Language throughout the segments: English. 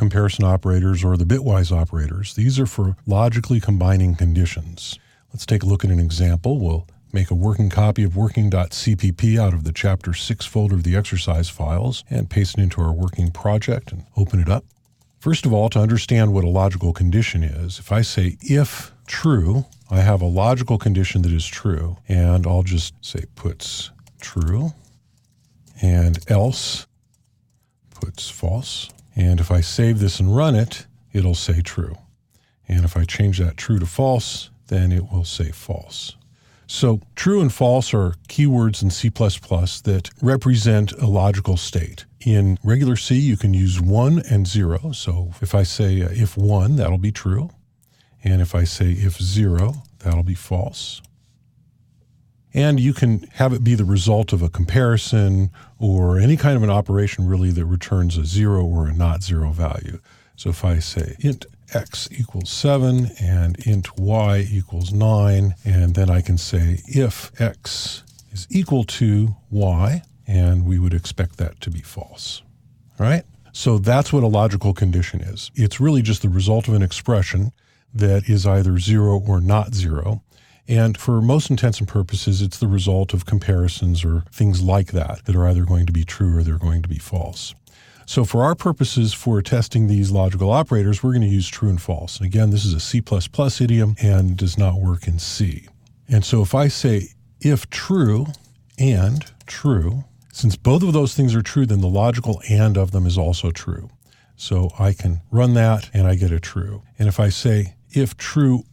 comparison operators or the bitwise operators. These are for logically combining conditions. Let's take a look at an example. We'll make a working copy of working.cpp out of the Chapter 6 folder of the exercise files and paste it into our working project and open it up. First of all, to understand what a logical condition is, if I say if true, I have a logical condition that is true, and I'll just say puts true, and else puts false. And if I save this and run it, it'll say true. And if I change that true to false, then it will say false. So true and false are keywords in C++ that represent a logical state. In regular C, you can use 1 and 0. So if I say if 1, that'll be true. And if I say if 0, that'll be false. And you can have it be the result of a comparison or any kind of an operation really that returns a 0 or a not 0 value. So if I say int x equals 7 and int y equals 9, and then I can say if x is equal to y, and we would expect that to be false. All right? So that's what a logical condition is. It's really just the result of an expression that is either 0 or not 0. And for most intents and purposes, it's the result of comparisons or things like that that are either going to be true or they're going to be false. So for our purposes for testing these logical operators, we're going to use true and false. And again, this is a C++ idiom and does not work in C. And so if I say if true and true, since both of those things are true, then the logical and of them is also true. So I can run that and I get a true. And if I say if true,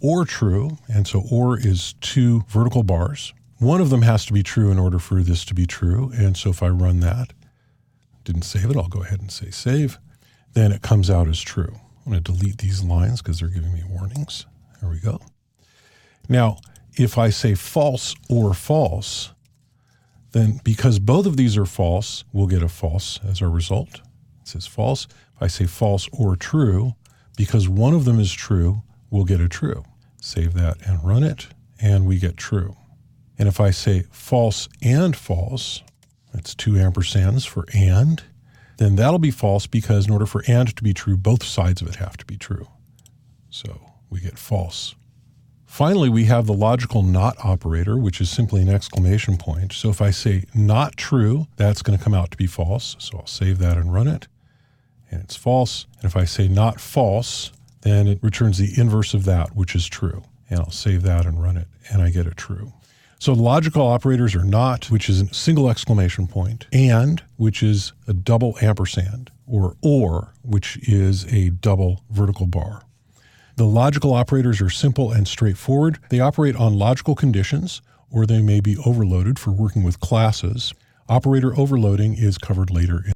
and so or is 2 vertical bars, one of them has to be true in order for this to be true. And so if I run that, didn't save it, I'll go ahead and say save, then it comes out as true. I'm going to delete these lines because they're giving me warnings. There we go. Now, if I say false or false, then because both of these are false, we'll get a false as our result. It says false. If I say false or true, because one of them is true, we'll get a true. Save that and run it, and we get true. And if I say false and false, that's 2 ampersands for and, then that'll be false because in order for and to be true, both sides of it have to be true. So we get false. Finally, we have the logical not operator, which is simply an exclamation point. So if I say not true, that's going to come out to be false. So I'll save that and run it, and it's false. And if I say not false, then it returns the inverse of that, which is true. And I'll save that and run it, and I get a true. So logical operators are not, which is a single exclamation point, and, which is a double ampersand, or, which is a double vertical bar. The logical operators are simple and straightforward. They operate on logical conditions, or they may be overloaded for working with classes. Operator overloading is covered later in